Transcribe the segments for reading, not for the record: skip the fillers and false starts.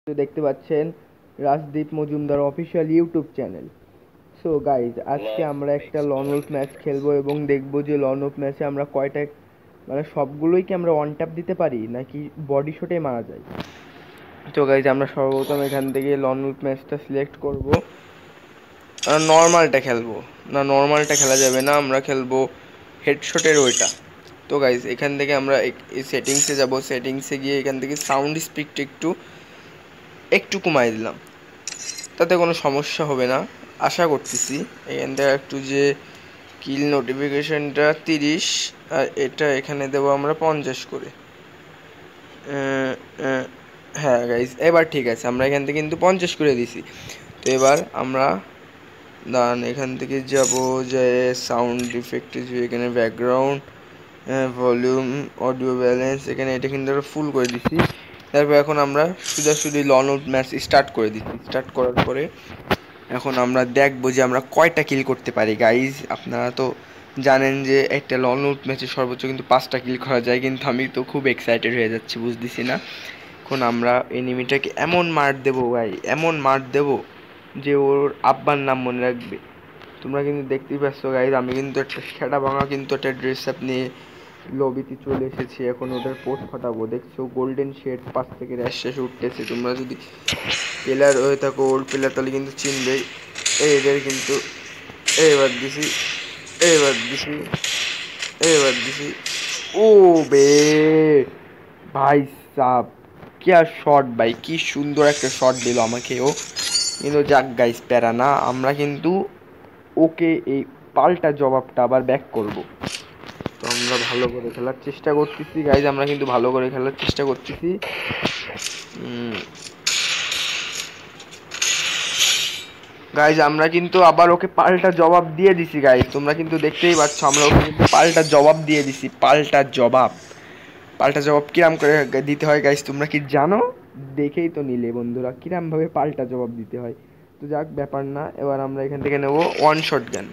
তো দেখতে পাচ্ছেন Rajdeep Majumdar official YouTube channel. So guys, আজকে আমরা একটা লন উলফ ম্যাচ খেলবো এবং দেখবো যে লন উলফ ম্যাচে আমরা কয়টা, মানে সবগুলোই কি আমরা ওয়ান ট্যাপ দিতে পারি নাকি বডি শটে মারা যায়। তো গাইজ, আমরা সর্বপ্রথম এখান থেকে লন উলফ ম্যাচটা সিলেক্ট করব। নর্মালটা খেলবো না, নর্মালটা খেলা যাবে না, আমরা খেলবো হেডশটের ওইটা। তো গাইজ, এখান থেকে আমরা এই সেটিংসে যাব। সেটিংসে গিয়ে এখান থেকে সাউন্ড স্পিডটা একটু একটু কমাই দিলাম, তাতে কোনো সমস্যা হবে না আশা করতেছি। এখান থেকে একটু যে কিল নোটিফিকেশনটা 30, আর এটা এখানে দেবো আমরা 50 করে। হ্যাঁ গাইজ, এবার ঠিক আছে, আমরা এখান থেকে কিন্তু 50 করে দিছি। তো এবার আমরা এখান থেকে যাব, যে সাউন্ড ইফেক্ট, যে এখানে ব্যাকগ্রাউন্ড, ভলিউম, অডিও ব্যালেন্স, এখানে এটা কিন্তু আমরা ফুল করে দিছি। তারপর এখন আমরা সোজাসুজি লন উলফ ম্যাচ স্টার্ট করে দিচ্ছি। স্টার্ট করার পরে এখন আমরা দেখবো যে আমরা কয়টা কিল করতে পারি। গাইজ, আপনারা তো জানেন যে একটা লন উলফ ম্যাচে সর্বোচ্চ কিন্তু 5টা কিল করা যায়, কিন্তু আমি তো খুব এক্সাইটেড হয়ে যাচ্ছি, বুঝতেছি না। এখন আমরা এনিমিটাকে এমন মার দেবো ভাই, এমন মার দেবো যে ওর আব্বার নাম মনে রাখবে। তোমরা কিন্তু দেখতেই পাচ্ছ গাইজ, আমি কিন্তু একটা সেটা ভাঙা কিন্তু একটা ড্রেস আপ নিয়ে লবিতে চলে এসেছি। এখন ওটার পোস্ট ফাটাবো। দেখছো গোল্ডেন শেড পাশ থেকে র্যাশ শেষে উঠতেছে। তোমরা যদি প্লেয়ার হয়ে থাকো, ওল্ড প্লেয়ার, তাহলে কিন্তু চিনবেই। এদের কিন্তু এবার দিছি, এবার দিছি, এবার দিছি। ও বে ভাই সাব, কি আর শট ভাই, কি সুন্দর একটা শট দিল আমাকে ও। কিন্তু যাক গাইস, প্যারা না, আমরা কিন্তু ওকে এই পাল্টা জবাবটা আবার ব্যাক করব। তো আমরা ভালো করে খেলার চেষ্টা করতেছি গাইজ, আমরা কিন্তু ভালো করে খেলার চেষ্টা করতেছি। গাইজ, আমরা কিন্তু আবার ওকে পাল্টা জবাব দিয়ে দিছি গাইজ, তোমরা কিন্তু দেখতেই পাচ্ছ আমরা ওকে কিন্তু পাল্টা জবাব দিয়ে দিছি। পাল্টা জবাব, পাল্টা জবাব কিরাম করে দিতে হয় গাইজ, তোমরা কি জানো? দেখেই তো নিলে বন্ধুরা কিরাম ভাবে পাল্টা জবাব দিতে হয়। তো যাক, ব্যাপার না। এবার আমরা এখান থেকে নেবো ওয়ান শট গান।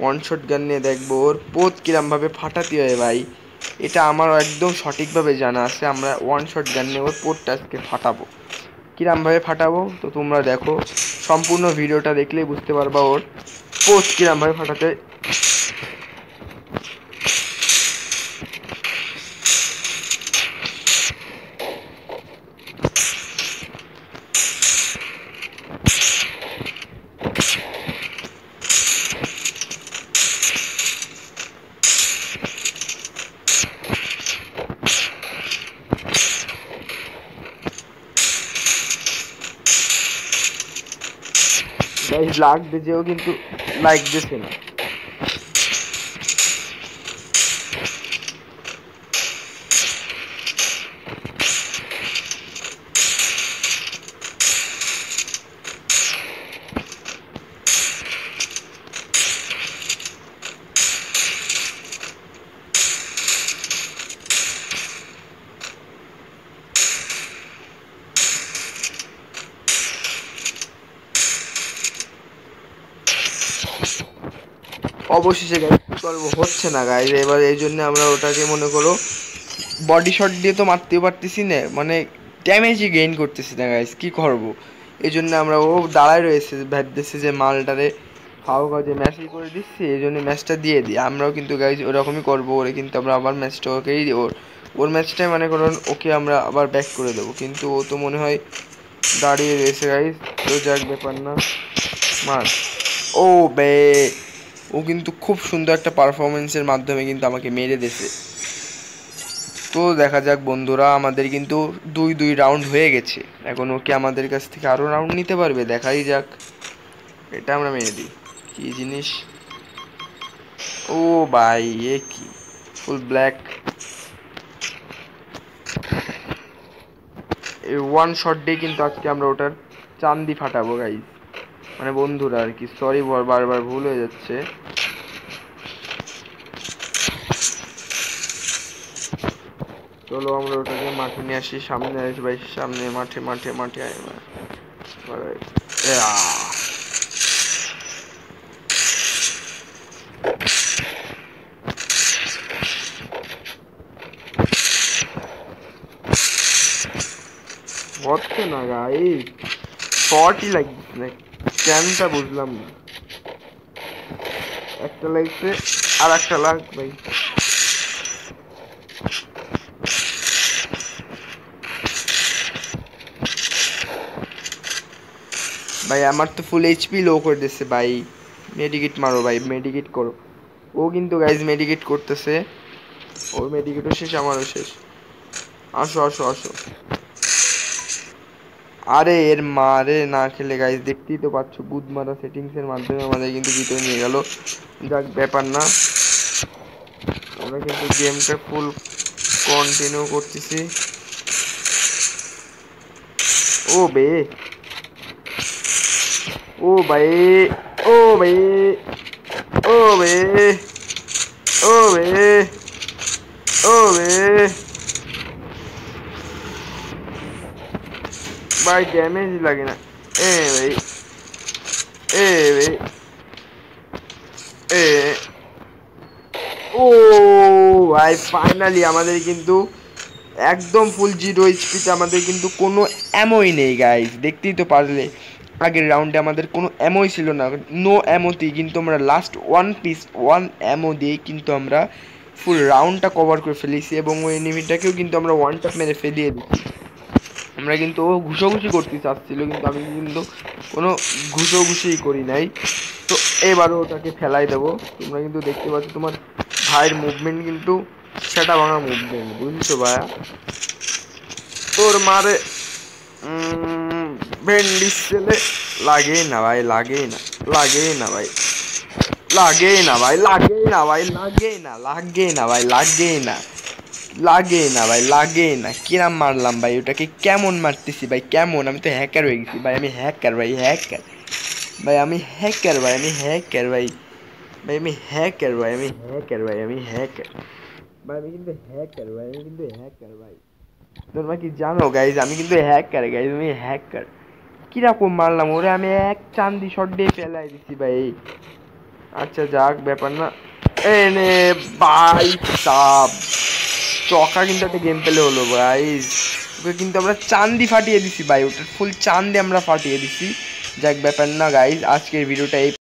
ওয়ান শট গান নিয়ে দেখবো ওর পোত কিরামভাবে ফাটাতে হয় ভাই। এটা আমারও একদম সঠিকভাবে জানা আছে। আমরা ওয়ান শট গান নিয়ে ওর পোতটা আজকে ফাটাবো। কিরামভাবে ফাটাবো তো তোমরা দেখো, সম্পূর্ণ ভিডিওটা দেখলেই বুঝতে পারবা ওর পোত কিরামভাবে ফাটাতে। গাইস, লাগবে যেও কিন্তু লাইক দিছে না। অবশেষে গাইস কি করবো, হচ্ছে না গাইস। এবার এই জন্য আমরা ওটাকে মনে করো বডি শট দিয়ে তো মারতেও পারতেছি না, মানে ড্যামেজই গেইন করতেছি না গাইস, কি করবো। এই জন্য আমরা, ও দাঁড়ায় রয়েছে ভাবতেছে যে মালটারে ফাও কাজে ম্যাচই করে দিচ্ছি, এই জন্য ম্যাচটা দিয়ে দিই। আমরাও কিন্তু গাইজ ওরকমই করবো। ওরে কিন্তু আমরা আবার ম্যাচটা ওকেই ওর ম্যাচটাই মানে করুন ওকে আমরা আবার ব্যাক করে দেবো, কিন্তু ও তো মনে হয় দাঁড়িয়ে রয়েছে গাইজ। তো যাক, ব্যাপার না, মার। ও বে, ও কিন্তু খুব সুন্দর একটা পারফরমেন্সের মাধ্যমে কিন্তু আমাকে মেরে দিয়েছে। তো দেখা যাক বন্ধুরা, আমাদের কিন্তু 2-2 রাউন্ড হয়ে গেছে। এখন ও কি আমাদের কাছ থেকে আরও রাউন্ড নিতে পারবে, দেখাই যাক। এটা আমরা মেরে দিই, কি জিনিস। ও ভাই, এ কি ফুল ব্ল্যাক। এই ওয়ান শট দিয়ে কিন্তু আজকে আমরা ওটার চান্দি ফাটাবো গাইজ, মানে বন্ধুরা আর কি। সরি, বারবার ভুল হয়ে যাচ্ছে। চলো আমরা ওটাকে মাঠে নিয়ে আসি, সামনে আসি ভাই, সামনে মাঠে মাঠে মাঠে লাগতেছে না গাইস, শর্টই লাগতেছে না, কেনটা বুঝলাম না। একটা লাগছে আর একটা লাগ ভাই। ভাই আমার তো ফুল এইচপি লো করে দিচ্ছে ভাই। মেডিকেট মারো ভাই, মেডিকেট করো। ও কিন্তু গাইজ মেডিকেট করতেছে, ওর মেডিকেটও শেষ, আমারও শেষ। আসো আসো আসো। আরে এর মারে না খেলে গাইজ, দেখতেই তো পাচ্ছ বুধ মারা সেটিংসের মাধ্যমে আমাদের কিন্তু ভিতরে নিয়ে গেল। যাক ব্যাপার না, আমরা কিন্তু গেমটা ফুল কন্টিনিউ করতেছি। ও বে, ও ভাই, ও ভাই, ও বে, ও বে, ও বে ভাই, ড্যামেজ লাগে না। এ ভাই, এ ভাই, এ, ও ভাই ফাইনালি আমাদের কিন্তু একদম ফুল জিরো এইচপিতে আমাদের কিন্তু কোনো অ্যামোই নেই গাইস, দেখতেই তো পারলে। আগের রাউন্ডে আমাদের কোনো অ্যামোই ছিল না, নো অ্যামোতেই কিন্তু আমরা লাস্ট ওয়ান অ্যামো দিয়েই কিন্তু আমরা ফুল রাউন্ডটা কভার করে ফেলেছি, এবং ওই এনিমিটাকেও কিন্তু আমরা ওয়ান ট্যাপ মেরে ফেলিয়ে দিচ্ছি। আমরা কিন্তু ও ঘুষোঘুষি করতে চাচ্ছিল, কিন্তু আমি কিন্তু কোনো ঘুষোঘুষিই করি নাই। তো এবারও ওটাকে ফেলাই দেবো। তোমরা কিন্তু দেখতে পাচ্ছ তোমার ভাইয়ের মুভমেন্ট কিন্তু সেটা ভাঙা মুভমেন্ট, বুঝছো ভাইয়া? তোর মারে ভেন্ডিস ছেলে, লাগে না ভাই, লাগে না, লাগে না ভাই, লাগে না ভাই, লাগে না ভাই, লাগে না, লাগে না ভাই, লাগে না, লাগে না ভাই, লাগে না। কিরাম মারলাম ভাই ওটাকে, কেমন মারতেছি ভাই, কেমন? আমি তো হ্যাকার হয়ে গেছি ভাই, আমি হ্যাকার ভাই, হ্যাকার ভাই, আমি হ্যাকার ভাই, আমি হ্যাকার ভাই, ভাই আমি হ্যাকার ভাই, আমি হ্যাকার ভাই, আমি হ্যাকার ভাই, আমি কিন্তু হ্যাকার ভাই, আমি কিন্তু হ্যাকার ভাই। তোমরা কি জানো গাইজ, আমি কিন্তু হ্যাকার গাইজ, আমি হ্যাকার। কিরকম মারলাম ওরে, আমি এক চান্দি শট দিয়ে ফেলাই দিচ্ছি ভাই। আচ্ছা যাক ব্যাপার না। এনে ভাই সাব চকা কিন্তু একটা গেম পেলে হলো গাইজ, ওকে কিন্তু আমরা চান্দি ফাটিয়ে দিছি ভাই, ওটা ফুল চান্দে আমরা ফাটিয়ে দিছি। যাক ব্যাপার না গাইজ, আজকের ভিডিওটা এই